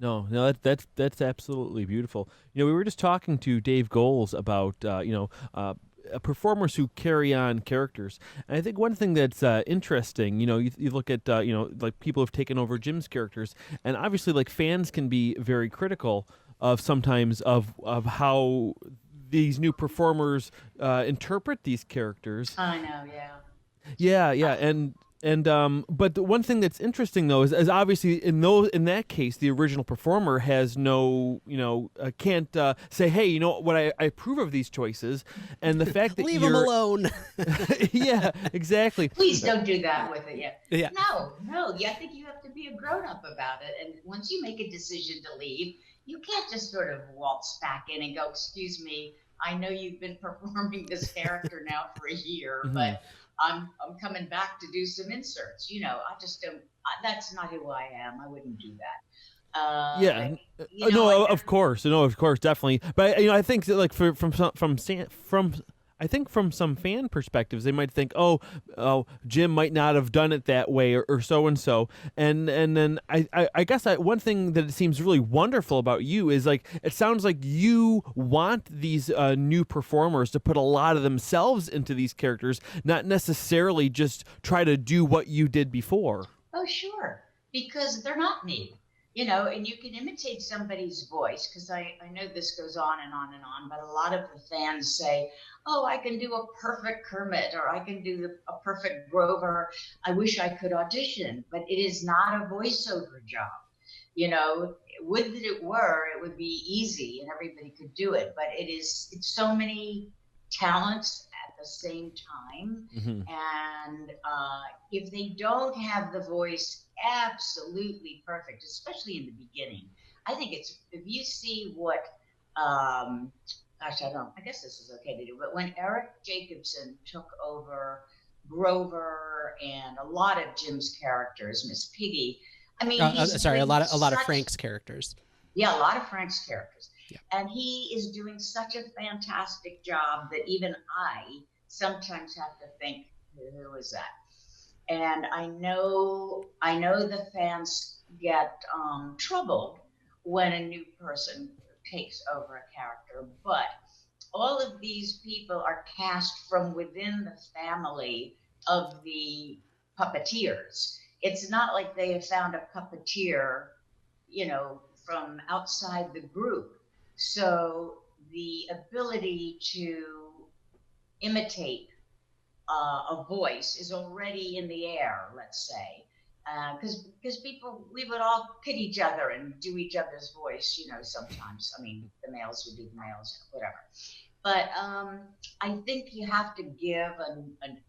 No, that's absolutely beautiful. We were just talking to Dave Goles about performers who carry on characters, and I think one thing that's interesting, you look at like people have taken over Jim's characters, and obviously like fans can be very critical of sometimes of how these new performers interpret these characters. I know, yeah. Yeah, but the one thing that's interesting though is obviously in that case the original performer has no can't say, hey, what, I approve of these choices, and the fact that Leave them you're alone. yeah, exactly. Please don't do that with it yet. Yeah. No, no. I think you have to be a grown up about it. And once you make a decision to leave, you can't just sort of waltz back in and go, "Excuse me, I know you've been performing this character now for a year, Mhm. but I'm coming back to do some inserts." I just don't. That's not who I am. I wouldn't do that. Yeah, And no, of course, no, of course, definitely. But I think that, like I think from some fan perspectives, they might think, oh, Jim might not have done it that way, or so and so, and then I guess one thing that it seems really wonderful about you is like it sounds like you want these new performers to put a lot of themselves into these characters, not necessarily just try to do what you did before. oh, sure, because they're not me, and you can imitate somebody's voice because I know this goes on and on and on, but a lot of the fans say, oh, I can do a perfect Kermit or I can do a perfect Grover. I wish I could audition, but it is not a voiceover job. Would that it were, it would be easy and everybody could do it, but it's so many talents at the same time. Hmm. And if they don't have the voice absolutely perfect, especially in the beginning, I think if you see what, gosh, I guess this is okay to do, but when Eric Jacobson took over Grover and a lot of Jim's characters, Miss Piggy, I mean, he's Sorry, doing a lot of such, Frank's characters. yeah, a lot of Frank's characters. Yeah. And he is doing such a fantastic job that even I sometimes have to think, who is that? And I know the fans get troubled when a new person takes over a character, but all of these people are cast from within the family of the puppeteers. It's not like they have found a puppeteer, from outside the group. So the ability to imitate a voice is already in the air, let's say. Because people, we would all pit each other and do each other's voice, sometimes. I mean, the males would do the males, whatever. But I think you have to give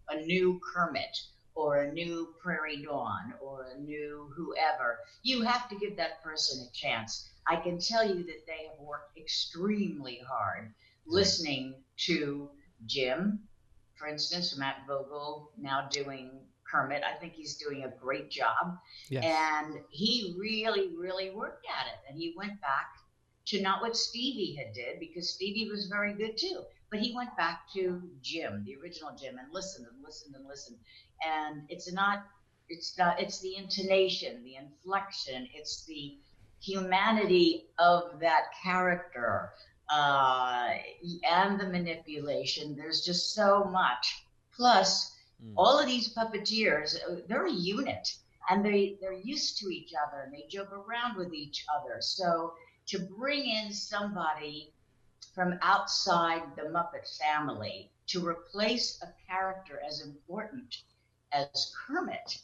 a new Kermit or a new Prairie Dawn or a new whoever. You have to give that person a chance. I can tell you that they have worked extremely hard listening to Jim, for instance, Matt Vogel now doing Kermit. I think he's doing a great job. Yes. And he really, really worked at it. And he went back to not what Stevie had did, because Stevie was very good too. But he went back to Jim, the original Jim, and listened and listened and listened. And it's the intonation, the inflection, it's the humanity of that character, and the manipulation. There's just so much. Plus, all of these puppeteers, they're a unit, and they're used to each other, and they joke around with each other. So to bring in somebody from outside the Muppet family to replace a character as important as Kermit,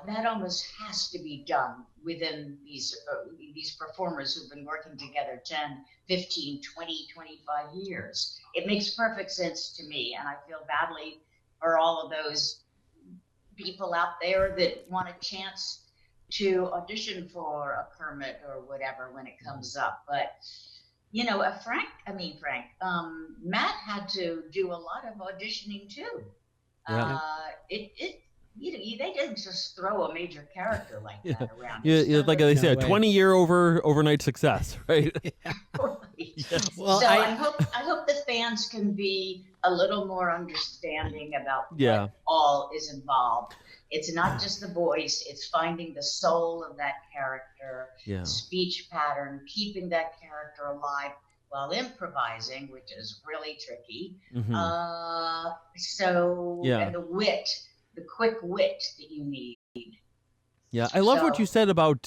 that almost has to be done within these performers who've been working together 10, 15, 20, 25 years. It makes perfect sense to me, and I feel badly for all of those people out there that want a chance to audition for a Kermit or whatever when it comes up. But Matt had to do a lot of auditioning too. Yeah. They didn't just throw a major character like Yeah, that around. yeah, like they No say, a way. 20-year overnight success, right? Well, So I hope the fans can be a little more understanding about Yeah. what all is involved It's not just the voice, it's finding the soul of that character, Yeah. the speech pattern, keeping that character alive while improvising, which is really tricky. Mm-hmm. And the wit, the quick wit that you need. Yeah, I love what you So, said about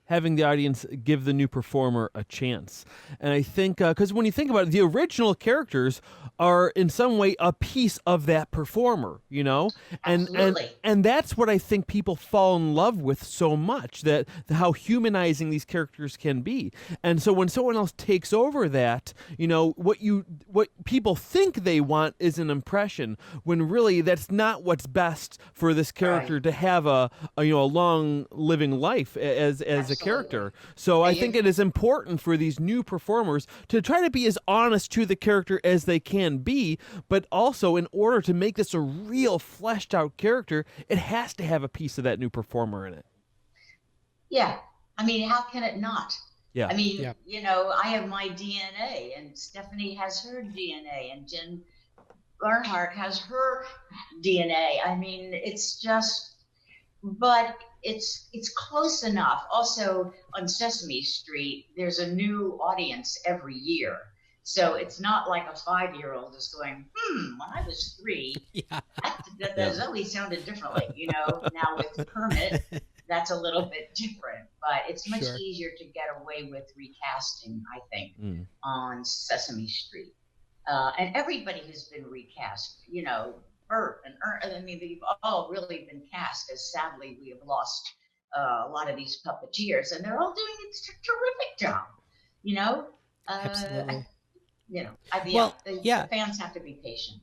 having the audience give the new performer a chance, and I think because when you think about it, the original characters are in some way a piece of that performer, and absolutely. and that's what I think people fall in love with so much, that how humanizing these characters can be. And so when someone else takes over that, what people think they want is an impression, when really that's not what's best for this character Right. to have a long living life as a character. So I think it is important for these new performers to try to be as honest to the character as they can be, but also in order to make this a real fleshed out character, it has to have a piece of that new performer in it. Yeah. I mean, how can it not? Yeah. I mean, Yeah. I have my DNA, and Stephanie has her DNA, and Jen Bernhardt has her DNA. I mean, it's just, but it's close enough. Also, on Sesame Street, there's a new audience every year. So it's not like a 5-year-old is going, when I was 3, Yeah. that Zoe sounded differently. Now with Kermit, that's a little bit different, but it's much Sure. easier to get away with recasting, I think, Mm. on Sesame Street. And everybody has been recast, Bert and Ern. I mean, they've all really been cast, as sadly we have lost a lot of these puppeteers, and they're all doing a terrific job, you know? Absolutely. The Well, yeah. fans have to be patient.